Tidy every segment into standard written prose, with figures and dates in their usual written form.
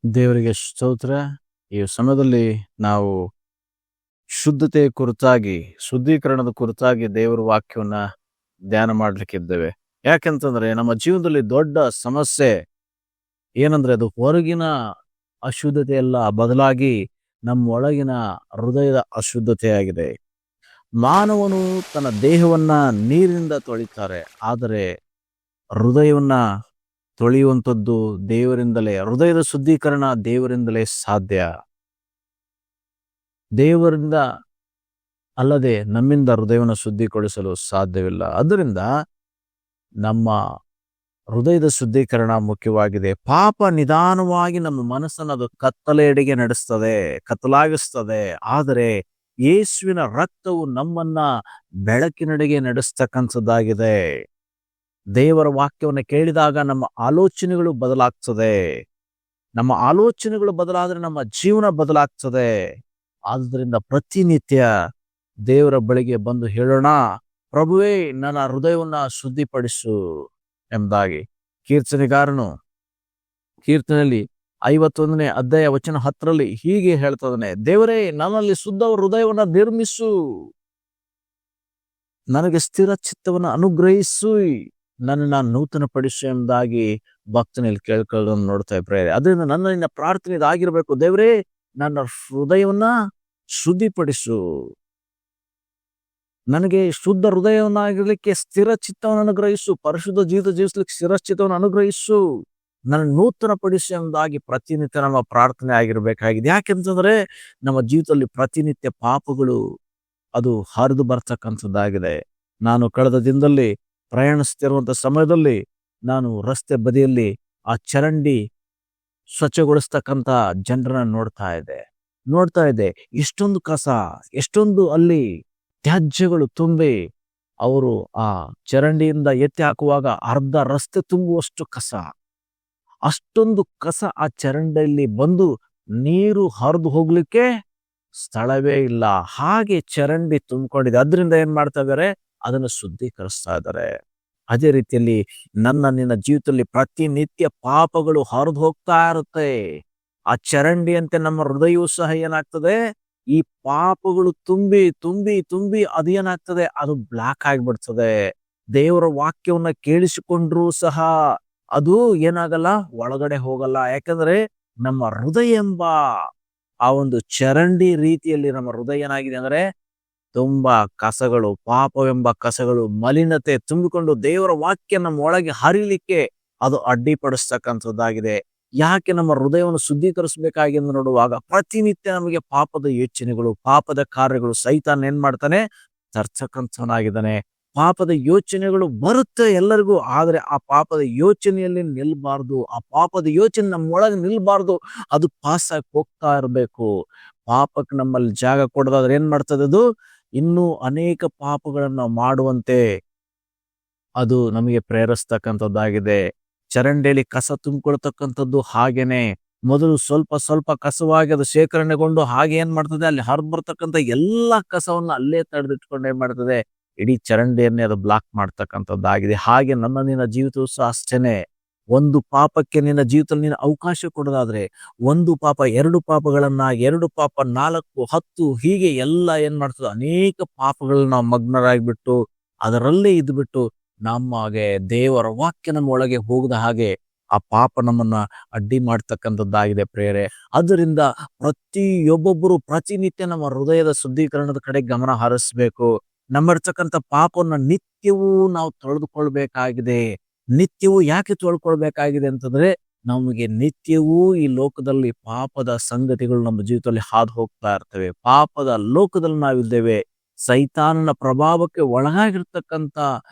ದೇವರಿಗೆ ಸ್ತೋತ್ರ. ಈ ಸಮಯದಲ್ಲಿ ನಾವು ಶುದ್ಧತೆಯ ಕುರಿತಾಗಿ, ಶುದ್ಧೀಕರಣದ ಕುರಿತಾಗಿ ದೇವರ ವಾಕ್ಯವನ್ನ ಧ್ಯಾನ ಮಾಡ್ಲಿಕ್ಕಿದ್ದೇವೆ. ಯಾಕೆಂತಂದ್ರೆ ನಮ್ಮ ಜೀವನದಲ್ಲಿ ದೊಡ್ಡ ಸಮಸ್ಯೆ ಏನಂದ್ರೆ ಅದು ಹೊರಗಿನ ಅಶುದ್ಧತೆ ಅಲ್ಲ, ಬದಲಾಗಿ ನಮ್ಮ ಒಳಗಿನ ಹೃದಯದ ಅಶುದ್ಧತೆಯಾಗಿದೆ. ಮಾನವನು ತನ್ನ ದೇಹವನ್ನ ನೀರಿನಿಂದ ತೊಳಿತಾರೆ, ಆದರೆ ಹೃದಯವನ್ನ ತೊಳೆಯುವಂಥದ್ದು ದೇವರಿಂದಲೇ. ಹೃದಯದ ಶುದ್ಧೀಕರಣ ದೇವರಿಂದಲೇ ಸಾಧ್ಯ. ದೇವರಿಂದ ಅಲ್ಲದೆ ನಮ್ಮಿಂದ ಹೃದಯವನ್ನು ಶುದ್ಧೀಕರಿಸಲು ಸಾಧ್ಯವಿಲ್ಲ. ಆದ್ದರಿಂದ ನಮ್ಮ ಹೃದಯದ ಶುದ್ಧೀಕರಣ ಮುಖ್ಯವಾಗಿದೆ. ಪಾಪ ನಿಧಾನವಾಗಿ ನಮ್ಮ ಮನಸ್ಸನ್ನು ಅದು ಕತ್ತಲೆಯೆಡೆಗೆ ನಡೆಸ್ತದೆ, ಕತ್ತಲಾಗಿಸ್ತದೆ. ಆದರೆ ಯೇಸುವಿನ ರಕ್ತವು ನಮ್ಮನ್ನ ಬೆಳಕಿನೆಡೆಗೆ ನಡೆಸ್ತಕ್ಕಂಥದ್ದಾಗಿದೆ. ದೇವರ ವಾಕ್ಯವನ್ನು ಕೇಳಿದಾಗ ನಮ್ಮ ಆಲೋಚನೆಗಳು ಬದಲಾಗ್ತದೆ. ನಮ್ಮ ಆಲೋಚನೆಗಳು ಬದಲಾದ್ರೆ ನಮ್ಮ ಜೀವನ ಬದಲಾಗ್ತದೆ. ಆದುದರಿಂದ ಪ್ರತಿನಿತ್ಯ ದೇವರ ಬಳಿಗೆ ಬಂದು ಹೇಳೋಣ, ಪ್ರಭುವೇ ನನ್ನ ಹೃದಯವನ್ನ ಶುದ್ಧಿಪಡಿಸು ಎಂಬುದಾಗಿ. ಕೀರ್ತನೆಗಾರನು ಕೀರ್ತನೆಯಲ್ಲಿ 51ನೇ ಅಧ್ಯಾಯ ವಚನ 10ರಲ್ಲಿ ಹೀಗೆ ಹೇಳ್ತದಾನೆ, ದೇವರೇ ನನ್ನಲ್ಲಿ ಶುದ್ಧ ಹೃದಯವನ್ನ ನಿರ್ಮಿಸು, ನನಗೆ ಸ್ಥಿರ ಚಿತ್ತವನ್ನು ಅನುಗ್ರಹಿಸು, ನನ್ನನ್ನು ನೂತನ ಪಡಿಸು ಎಂಬುದಾಗಿ ಭಕ್ತನಲ್ಲಿ ಕೇಳ್ಕೊಳ್ಳೋದನ್ನು ನೋಡ್ತಾ ಇದ್ದಾರೆ. ಅದರಿಂದ ನಿನ್ನ ಪ್ರಾರ್ಥನೆ ಇದಾಗಿರ್ಬೇಕು, ದೇವರೇ ನನ್ನ ಹೃದಯವನ್ನ ಶುದ್ಧಿಪಡಿಸು, ನನಗೆ ಶುದ್ಧ ಹೃದಯವನ್ನಾಗಿರ್ಲಿಕ್ಕೆ ಸ್ಥಿರ ಚಿತ್ತವನ್ನು ಅನುಗ್ರಹಿಸು, ಪರಿಶುದ್ಧ ಜೀವಿತ ಜೀವಿಸ್ಲಿಕ್ಕೆ ಸ್ಥಿರ ಚಿತ್ತವನ್ನು ಅನುಗ್ರಹಿಸು, ನನ್ನ ನೂತನ ಪಡಿಸು ಎಂಬುದಾಗಿ ಪ್ರತಿನಿತ್ಯ ನಮ್ಮ ಪ್ರಾರ್ಥನೆ ಆಗಿರ್ಬೇಕಾಗಿದೆ. ಯಾಕೆಂತಂದ್ರೆ ನಮ್ಮ ಜೀವಿತದಲ್ಲಿ ಪ್ರತಿನಿತ್ಯ ಪಾಪಗಳು ಅದು ಹರಿದು ಬರ್ತಕ್ಕಂಥದ್ದಾಗಿದೆ. ನಾನು ಕಳೆದ ದಿನದಲ್ಲಿ ಪ್ರಯಾಣಿಸ್ತಿರುವಂತ ಸಮಯದಲ್ಲಿ ನಾನು ರಸ್ತೆ ಬದಿಯಲ್ಲಿ ಆ ಚರಂಡಿ ಸ್ವಚ್ಛಗೊಳಿಸ್ತಕ್ಕಂಥ ಜನರನ್ನ ನೋಡ್ತಾ ಇದ್ದೆ. ಎಷ್ಟೊಂದು ಕಸ, ಎಷ್ಟೊಂದು ಅಲ್ಲಿ ತ್ಯಾಜ್ಯಗಳು ತುಂಬಿ ಅವರು ಆ ಚರಂಡಿಯಿಂದ ಎತ್ತಿ ಹಾಕುವಾಗ ಅರ್ಧ ರಸ್ತೆ ತುಂಬುವಷ್ಟು ಕಸ, ಅಷ್ಟೊಂದು ಕಸ ಆ ಚರಂಡಿಯಲ್ಲಿ ಬಂದು ನೀರು ಹರಿದು ಹೋಗ್ಲಿಕ್ಕೆ ಸ್ಥಳವೇ ಇಲ್ಲ. ಹಾಗೆ ಚರಂಡಿ ತುಂಬಿಕೊಂಡಿದೆ. ಅದರಿಂದ ಏನ್ ಮಾಡ್ತಾ ಇದ್ದಾರೆ, ಅದನ್ನು ಶುದ್ಧೀಕರಿಸ್ತಾ ಇದ್ದಾರೆ. ಅದೇ ರೀತಿಯಲ್ಲಿ ನಿನ್ನ ಜೀವಿತದಲ್ಲಿ ಪ್ರತಿನಿತ್ಯ ಪಾಪಗಳು ಹರಿದು ಹೋಗ್ತಾ ಇರುತ್ತೆ. ಆ ಚರಂಡಿಯಂತೆ ನಮ್ಮ ಹೃದಯವೂ ಸಹ ಏನಾಗ್ತದೆ, ಈ ಪಾಪಗಳು ತುಂಬಿ ತುಂಬಿ ತುಂಬಿ ಅದೇನಾಗ್ತದೆ, ಅದು ಬ್ಲಾಕ್ ಆಗಿಬಿಡ್ತದೆ. ದೇವರ ವಾಕ್ಯವನ್ನ ಕೇಳಿಸಿಕೊಂಡ್ರೂ ಸಹ ಅದು ಏನಾಗಲ್ಲ, ಒಳಗಡೆ ಹೋಗಲ್ಲ. ಯಾಕಂದ್ರೆ ನಮ್ಮ ಹೃದಯ ಎಂಬ ಆ ಒಂದು ಚರಂಡಿ ರೀತಿಯಲ್ಲಿ ನಮ್ಮ ಹೃದಯ ಏನಾಗಿದೆ ಅಂದ್ರೆ ತುಂಬಾ ಕಸಗಳು, ಪಾಪವೆಂಬ ಕಸಗಳು, ಮಲಿನತೆ ತುಂಬಿಕೊಂಡು ದೇವರ ವಾಕ್ಯ ನಮ್ಮ ಒಳಗೆ ಹರಿಲಿಕ್ಕೆ ಅದು ಅಡ್ಡಿಪಡಿಸ್ತಕ್ಕಂಥದ್ದಾಗಿದೆ. ಯಾಕೆ ನಮ್ಮ ಹೃದಯವನ್ನು ಶುದ್ಧೀಕರಿಸಬೇಕಾಗಿ ಎಂದು ನೋಡುವಾಗ ಪ್ರತಿನಿತ್ಯ ನಮಗೆ ಪಾಪದ ಯೋಚನೆಗಳು, ಪಾಪದ ಕಾರ್ಯಗಳು, ಸೈತಾನ್ ಏನ್ ಮಾಡ್ತಾನೆ, ತರ್ತಕ್ಕಂಥವನಾಗಿದ್ದಾನೆ. ಪಾಪದ ಯೋಚನೆಗಳು ಬರುತ್ತೆ ಎಲ್ಲರಿಗೂ, ಆದ್ರೆ ಆ ಪಾಪದ ಯೋಚನೆಯಲ್ಲಿ ನಿಲ್ಬಾರ್ದು. ಆ ಪಾಪದ ಯೋಚನೆ ನಮ್ಮ ಒಳಗೆ ನಿಲ್ಬಾರ್ದು, ಅದು ಪಾಸ್ ಆಗಿ ಹೋಗ್ತಾ ಇರಬೇಕು. ಪಾಪಕ್ಕೆ ನಮ್ಮಲ್ಲಿ ಜಾಗ ಕೊಡೋದಾದ್ರೆ ಏನ್ ಮಾಡ್ತದೆ, ಅದು ಇನ್ನೂ ಅನೇಕ ಪಾಪಗಳನ್ನ ಮಾಡುವಂತೆ ಅದು ನಮಗೆ ಪ್ರೇರಿಸ್ತಕ್ಕಂಥದ್ದಾಗಿದೆ. ಚರಂಡಿಯಲ್ಲಿ ಕಸ ತುಂಬಿಕೊಳ್ತಕ್ಕಂಥದ್ದು ಹಾಗೇನೆ. ಮೊದಲು ಸ್ವಲ್ಪ ಸ್ವಲ್ಪ ಕಸವಾಗಿ ಅದು ಶೇಖರಣೆಗೊಂಡು ಹಾಗೆ ಏನ್ ಮಾಡ್ತದೆ, ಅಲ್ಲಿ ಹರಿದು ಬರ್ತಕ್ಕಂಥ ಎಲ್ಲಾ ಕಸವನ್ನ ಅಲ್ಲೇ ತಡೆದಿಟ್ಕೊಂಡು ಏನ್ ಮಾಡ್ತದೆ, ಇಡೀ ಚರಂಡಿಯನ್ನೇ ಅದು ಬ್ಲಾಕ್ ಮಾಡ್ತಕ್ಕಂಥದ್ದಾಗಿದೆ. ಹಾಗೆ ನಿನ್ನ ಜೀವಿತವೂ ಸಹ ಅಷ್ಟೇನೆ. ಒಂದು ಪಾಪಕ್ಕೆ ನಿನ್ನ ಜೀವಿತದಲ್ಲಿ ನೀನು ಅವಕಾಶ ಕೊಡೋದಾದ್ರೆ, ಒಂದು ಪಾಪ, ಎರಡು ಪಾಪಗಳನ್ನ, ಎರಡು ಪಾಪ 4, 10 ಹೀಗೆ ಎಲ್ಲ ಏನ್ ಮಾಡ್ತದೆ, ಅನೇಕ ಪಾಪಗಳನ್ನ ನಾವು ಮಗ್ನರಾಗ್ಬಿಟ್ಟು ಅದರಲ್ಲೇ ಇದ್ಬಿಟ್ಟು ನಮಗೆ ದೇವರ ವಾಕ್ಯ ನಮ್ಮ ಒಳಗೆ ಹೋಗದ ಹಾಗೆ ಆ ಪಾಪ ನಮ್ಮನ್ನ ಅಡ್ಡಿ ಮಾಡ್ತಕ್ಕಂಥದ್ದಾಗಿದೆ ಪ್ರೇರೆ. ಅದರಿಂದ ಪ್ರತಿಯೊಬ್ಬೊಬ್ಬರು ಪ್ರತಿನಿತ್ಯ ನಮ್ಮ ಹೃದಯದ ಶುದ್ಧೀಕರಣದ ಕಡೆ ಗಮನ ಹರಿಸ್ಬೇಕು. ನಮ್ಮಿರ್ತಕ್ಕಂಥ ಪಾಪವನ್ನ ನಿತ್ಯವೂ ನಾವು ತೊಳೆದುಕೊಳ್ಬೇಕಾಗಿದೆ. ನಿತ್ಯವೂ ಯಾಕೆ ತೊಳ್ಕೊಳ್ಬೇಕಾಗಿದೆ ಅಂತಂದ್ರೆ, ನಮಗೆ ನಿತ್ಯವೂ ಈ ಲೋಕದಲ್ಲಿ ಪಾಪದ ಸಂಗತಿಗಳು ನಮ್ಮ ಜೀವಿತದಲ್ಲಿ ಹಾದು ಹೋಗ್ತಾ ಇರ್ತವೆ. ಪಾಪದ ಲೋಕದಲ್ಲಿ ನಾವಿದ್ದೇವೆ. ಸೈತಾನನ ಪ್ರಭಾವಕ್ಕೆ ಒಳಗಾಗಿರ್ತಕ್ಕಂಥ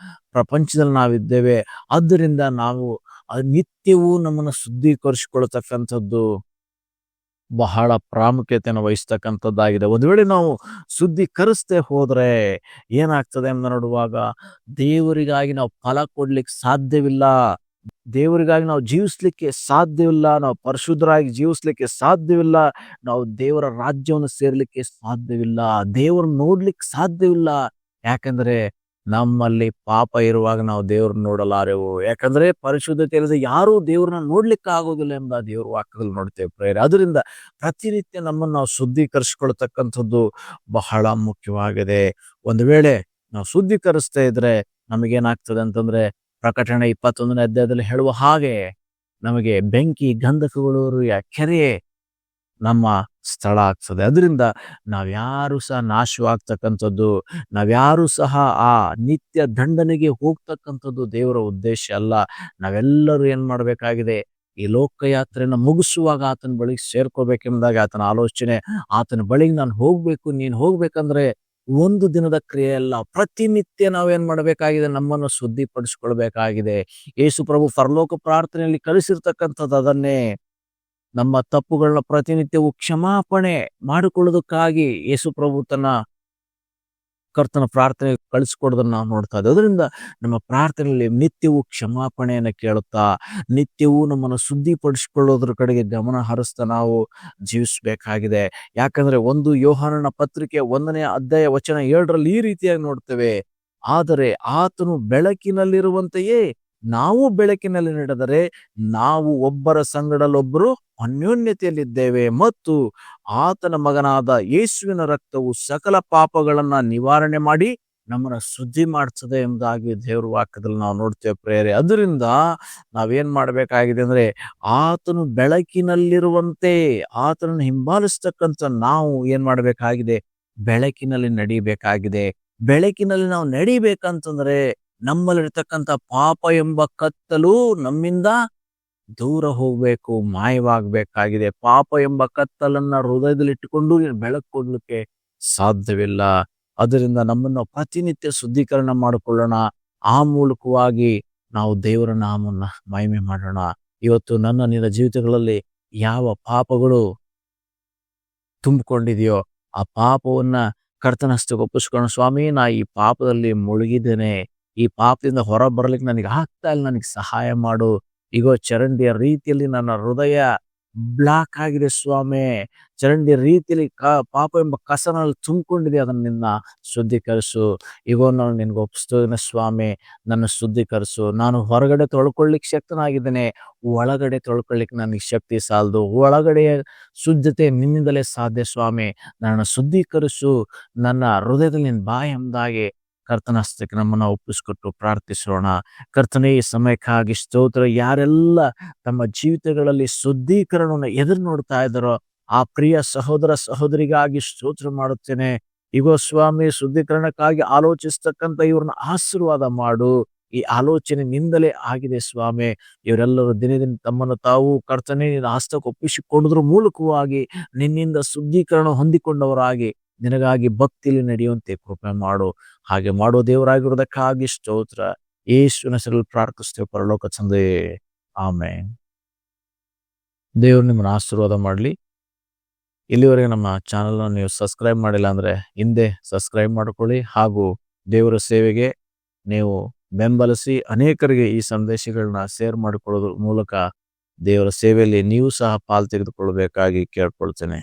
ಪ್ರಪಂಚದಲ್ಲಿ ನಾವಿದ್ದೇವೆ. ಆದ್ದರಿಂದ ನಾವು ನಿತ್ಯವೂ ನಮ್ಮನ್ನು ಶುದ್ಧೀಕರಿಸಿಕೊಳ್ತಕ್ಕಂಥದ್ದು ಬಹಳ ಪ್ರಾಮುಖ್ಯತೆಯನ್ನು ವಹಿಸ್ತಕ್ಕಂಥದ್ದಾಗಿದೆ. ಒಂದು ವೇಳೆ ನಾವು ಶುದ್ಧೀಕರಿಸದೆ ಹೋದ್ರೆ ಏನಾಗ್ತದೆ ಅಂತ ನೋಡುವಾಗ, ದೇವರಿಗಾಗಿ ನಾವು ಫಲ ಕೊಡ್ಲಿಕ್ಕೆ ಸಾಧ್ಯವಿಲ್ಲ, ದೇವರಿಗಾಗಿ ನಾವು ಜೀವಿಸ್ಲಿಕ್ಕೆ ಸಾಧ್ಯವಿಲ್ಲ, ನಾವು ಪರಿಶುದ್ಧರಾಗಿ ಜೀವಿಸ್ಲಿಕ್ಕೆ ಸಾಧ್ಯವಿಲ್ಲ, ನಾವು ದೇವರ ರಾಜ್ಯವನ್ನು ಸೇರ್ಲಿಕ್ಕೆ ಸಾಧ್ಯವಿಲ್ಲ, ದೇವರನ್ನು ನೋಡ್ಲಿಕ್ಕೆ ಸಾಧ್ಯವಿಲ್ಲ. ಯಾಕಂದ್ರೆ ನಮ್ಮಲ್ಲಿ ಪಾಪ ಇರುವಾಗ ನಾವು ದೇವ್ರನ್ನ ನೋಡಲಾರೆವು. ಯಾಕಂದ್ರೆ ಪರಿಶುದ್ಧತೆ ಇಲ್ಲದೆ ಯಾರೂ ದೇವ್ರನ್ನ ನೋಡ್ಲಿಕ್ಕೆ ಆಗೋದಿಲ್ಲ ಎಂಬ ದೇವ್ರ ವಾಕ್ಯದಲ್ಲಿ ನೋಡ್ತೇವೆ ಪ್ರೇರೆ. ಅದರಿಂದ ಪ್ರತಿನಿತ್ಯ ನಮ್ಮನ್ನು ನಾವು ಶುದ್ಧೀಕರಿಸಿಕೊಳ್ತಕ್ಕಂಥದ್ದು ಬಹಳ ಮುಖ್ಯವಾಗಿದೆ. ಒಂದು ವೇಳೆ ನಾವು ಶುದ್ಧೀಕರಿಸ್ತಾ ಇದ್ರೆ ನಮಗೇನಾಗ್ತದೆ ಅಂತಂದ್ರೆ, ಪ್ರಕಟಣೆ 21ನೇ ಅಧ್ಯಾಯದಲ್ಲಿ ಹೇಳುವ ಹಾಗೆ ನಮಗೆ ಬೆಂಕಿ ಗಂಧಕಗಳು ಕೆರೆ ನಮ್ಮ ಸ್ಥಳ ಆಗ್ತದೆ. ಅದರಿಂದ ನಾವ್ಯಾರು ಸಹ ನಾಶವಾಗ್ತಕ್ಕಂಥದ್ದು, ನಾವ್ಯಾರು ಸಹ ಆ ನಿತ್ಯ ದಂಡನೆಗೆ ಹೋಗ್ತಕ್ಕಂಥದ್ದು ದೇವರ ಉದ್ದೇಶ ಅಲ್ಲ. ನಾವೆಲ್ಲರೂ ಏನ್ ಮಾಡ್ಬೇಕಾಗಿದೆ, ಈ ಲೋಕಯಾತ್ರೆಯನ್ನ ಮುಗಿಸುವಾಗ ಆತನ ಬಳಿಗೆ ಸೇರ್ಕೋಬೇಕೆಂಬುದಾಗಿ ಆತನ ಆಲೋಚನೆ. ಆತನ ಬಳಿಗೆ ನಾನು ಹೋಗ್ಬೇಕು. ನೀನ್ ಹೋಗ್ಬೇಕಂದ್ರೆ ಒಂದು ದಿನದ ಕ್ರಿಯೆ ಅಲ್ಲ, ಪ್ರತಿನಿತ್ಯ ನಾವೇನ್ ಮಾಡ್ಬೇಕಾಗಿದೆ, ನಮ್ಮನ್ನು ಶುದ್ಧಿಪಡಿಸ್ಕೊಳ್ಬೇಕಾಗಿದೆ. ಯೇಸು ಪ್ರಭು ಪರಲೋಕ ಪ್ರಾರ್ಥನೆಯಲ್ಲಿ ಕಲಿಸಿರ್ತಕ್ಕಂಥದ್ದು ಅದನ್ನೇ. ನಮ್ಮ ತಪ್ಪುಗಳನ್ನ ಪ್ರತಿನಿತ್ಯವೂ ಕ್ಷಮಾಪಣೆ ಮಾಡಿಕೊಳ್ಳೋದಕ್ಕಾಗಿ ಯೇಸು ಪ್ರಭು ತನ್ನ ಕರ್ತನ ಪ್ರಾರ್ಥನೆ ಕಳಿಸ್ಕೊಡೋದನ್ನ ನಾವು ನೋಡ್ತಾ ಇದ್ದೇವೆ. ಅದರಿಂದ ನಮ್ಮ ಪ್ರಾರ್ಥನೆಯಲ್ಲಿ ನಿತ್ಯವೂ ಕ್ಷಮಾಪಣೆಯನ್ನು ಕೇಳುತ್ತಾ, ನಿತ್ಯವೂ ನಮ್ಮನ್ನು ಶುದ್ಧಿಪಡಿಸಿಕೊಳ್ಳೋದ್ರ ಕಡೆಗೆ ಗಮನ ಹರಿಸ್ತಾ ನಾವು ಜೀವಿಸಬೇಕಾಗಿದೆ. ಯಾಕಂದ್ರೆ 1 ಯೋಹಾನನ ಪತ್ರಿಕೆ 1ನೇ ಅಧ್ಯಾಯ ವಚನ 7ರಲ್ಲಿ ಈ ರೀತಿಯಾಗಿ ನೋಡ್ತೇವೆ, ಆದರೆ ಆತನು ಬೆಳಕಿನಲ್ಲಿರುವಂತೆಯೇ ನಾವು ಬೆಳಕಿನಲ್ಲಿ ನಡೆದರೆ ನಾವು ಒಬ್ಬರ ಸಂಗಡಲೊಬ್ಬರು ಅನ್ಯೋನ್ಯತೆಯಲ್ಲಿದ್ದೇವೆ ಮತ್ತು ಆತನ ಮಗನಾದ ಯೇಸುವಿನ ರಕ್ತವು ಸಕಲ ಪಾಪಗಳನ್ನ ನಿವಾರಣೆ ಮಾಡಿ ನಮ್ಮನ್ನ ಶುದ್ಧಿ ಮಾಡ್ತದೆ ಎಂಬುದಾಗಿ ದೇವರ ವಾಕ್ಯದಲ್ಲಿ ನಾವು ನೋಡ್ತೇವೆ ಪ್ರೇರೆ. ಅದರಿಂದ ನಾವೇನ್ ಮಾಡ್ಬೇಕಾಗಿದೆ ಅಂದ್ರೆ, ಆತನು ಬೆಳಕಿನಲ್ಲಿರುವಂತೆ ಆತನನ್ನು ಹಿಂಬಾಲಿಸ್ತಕ್ಕಂಥ ನಾವು ಏನ್ ಮಾಡ್ಬೇಕಾಗಿದೆ, ಬೆಳಕಿನಲ್ಲಿ ನಡಿಬೇಕಾಗಿದೆ. ಬೆಳಕಿನಲ್ಲಿ ನಾವು ನಡಿಬೇಕಂತಂದ್ರೆ ನಮ್ಮಲ್ಲಿರ್ತಕ್ಕಂಥ ಪಾಪ ಎಂಬ ಕತ್ತಲು ನಮ್ಮಿಂದ ದೂರ ಹೋಗ್ಬೇಕು, ಮಾಯವಾಗಬೇಕಾಗಿದೆ. ಪಾಪ ಎಂಬ ಕತ್ತಲನ್ನ ಹೃದಯದಲ್ಲಿ ಇಟ್ಟುಕೊಂಡು ಬೆಳಕು ಕೊಡ್ಲಿಕ್ಕೆ ಸಾಧ್ಯವಿಲ್ಲ. ಅದರಿಂದ ನಮ್ಮನ್ನು ಪ್ರತಿನಿತ್ಯ ಶುದ್ಧೀಕರಣ ಮಾಡಿಕೊಳ್ಳೋಣ. ಆ ಮೂಲಕವಾಗಿ ನಾವು ದೇವರ ನಾಮವನ್ನ ಮಹಿಮೆ ಮಾಡೋಣ. ಇವತ್ತು ನಿನ್ನ ಜೀವಿತಗಳಲ್ಲಿ ಯಾವ ಪಾಪಗಳು ತುಂಬಿಕೊಂಡಿದೆಯೋ ಆ ಪಾಪವನ್ನ ಕರ್ತನ ಹಸ್ತಕ್ಕೆ ಒಪ್ಪಿಸ್ಕೊಂಡು, ಸ್ವಾಮಿ ನಾ ಈ ಪಾಪದಲ್ಲಿ ಮುಳುಗಿದ್ದೇನೆ, ಈ ಪಾಪದಿಂದ ಹೊರ ಬರ್ಲಿಕ್ಕೆ ನನಗೆ ಆಗ್ತಾ ಇಲ್ಲ, ನನಗೆ ಸಹಾಯ ಮಾಡು. ಈಗ ಚರಂಡಿಯ ರೀತಿಯಲ್ಲಿ ನನ್ನ ಹೃದಯ ಬ್ಲಾಕ್ ಆಗಿದೆ ಸ್ವಾಮಿ, ಚರಂಡಿಯ ರೀತಿಯಲ್ಲಿ ಪಾಪ ಎಂಬ ಕಸನಲ್ಲಿ ತುಂಬಿಕೊಂಡಿದೆ, ಅದನ್ನ ನಿನ್ನ ಶುದ್ಧೀಕರಿಸು. ಈಗ ನಾನು ನಿನ್ಗೆ ಒಪ್ಪಿಸ್ತೇನೆ ಸ್ವಾಮಿ, ನನ್ನ ಶುದ್ಧೀಕರಿಸು. ನಾನು ಹೊರಗಡೆ ತೊಳ್ಕೊಳ್ಳಿಕ್ಕೆ ಶಕ್ತನಾಗಿದ್ದೇನೆ, ಒಳಗಡೆ ತೊಳ್ಕೊಳ್ಳಿಕ್ಕೆ ನನಗೆ ಶಕ್ತಿ ಸಾಲದು. ಒಳಗಡೆಯ ಶುದ್ಧತೆ ನಿನ್ನಿಂದಲೇ ಸಾಧ್ಯ ಸ್ವಾಮಿ, ನನ್ನ ಶುದ್ಧೀಕರಿಸು. ನನ್ನ ಹೃದಯದಲ್ಲಿ ನಿನ್ನ ಬಾಯಿ ಎಂಬುದಾಗಿ ಕರ್ತನ ಹಸ್ತಕ್ಕೆ ನಮ್ಮನ್ನ ಒಪ್ಪಿಸ್ಕೊಟ್ಟು ಪ್ರಾರ್ಥಿಸೋಣ. ಕರ್ತನೇ, ಈ ಸಮಯಕ್ಕಾಗಿ ಸ್ತೋತ್ರ. ಯಾರೆಲ್ಲ ತಮ್ಮ ಜೀವಿತಗಳಲ್ಲಿ ಶುದ್ಧೀಕರಣವನ್ನು ಎದುರು ನೋಡ್ತಾ ಇದ್ದಾರೋ ಆ ಪ್ರಿಯ ಸಹೋದರ ಸಹೋದರಿಗಾಗಿ ಸ್ತೋತ್ರ ಮಾಡುತ್ತೇನೆ. ಈಗ ಸ್ವಾಮಿ, ಶುದ್ಧೀಕರಣಕ್ಕಾಗಿ ಆಲೋಚಿಸ್ತಕ್ಕಂಥ ಇವ್ರನ್ನ ಆಶೀರ್ವಾದ ಮಾಡು. ಈ ಆಲೋಚನೆ ನಿಂದಲೇ ಆಗಿದೆ ಸ್ವಾಮಿ. ಇವರೆಲ್ಲರೂ ದಿನ ತಮ್ಮನ್ನು ತಾವು ಕರ್ತನೇ ನಿನ್ನ ಹಸ್ತಕ್ಕೆ ಒಪ್ಪಿಸಿಕೊಳ್ಳೋದ್ರ ಮೂಲಕವಾಗಿ ನಿನ್ನಿಂದ ಶುದ್ಧೀಕರಣ ಹೊಂದಿಕೊಂಡವರಾಗಿ ನಿನಗಾಗಿ ಭಕ್ತಿಯಲ್ಲಿ ನಡೆಯುವಂತೆ ಕೃಪೆ ಮಾಡು. ಹಾಗೆ ಮಾಡೋ ದೇವರಾಗಿರೋದಕ್ಕಾಗಿ ಸ್ತೋತ್ರ. ಯೇಸುವಿನ ಹೆಸರಲ್ಲಿ ಪ್ರಾರ್ಥಿಸ್ತೇವೆ ಪರಲೋಕ ತಂದೆಯೇ, ಆಮೆನ್. ದೇವರು ನಿಮ್ಮನ್ನು ಆಶೀರ್ವಾದ ಮಾಡಲಿ. ಇಲ್ಲಿವರೆಗೆ ನಮ್ಮ ಚಾನಲ್ನ ನೀವು ಸಬ್ಸ್ಕ್ರೈಬ್ ಮಾಡಿಲ್ಲ ಅಂದ್ರೆ ಹಿಂದೆ ಸಬ್ಸ್ಕ್ರೈಬ್ ಮಾಡಿಕೊಳ್ಳಿ. ಹಾಗೂ ದೇವರ ಸೇವೆಗೆ ನೀವು ಬೆಂಬಲಿಸಿ ಅನೇಕರಿಗೆ ಈ ಸಂದೇಶಗಳನ್ನ ಶೇರ್ ಮಾಡಿಕೊಳ್ಳೋದ್ರ ಮೂಲಕ ದೇವರ ಸೇವೆಯಲ್ಲಿ ನೀವು ಸಹ ಪಾಲು ತೆಗೆದುಕೊಳ್ಳಬೇಕಾಗಿ ಕೇಳ್ಕೊಳ್ತೇನೆ.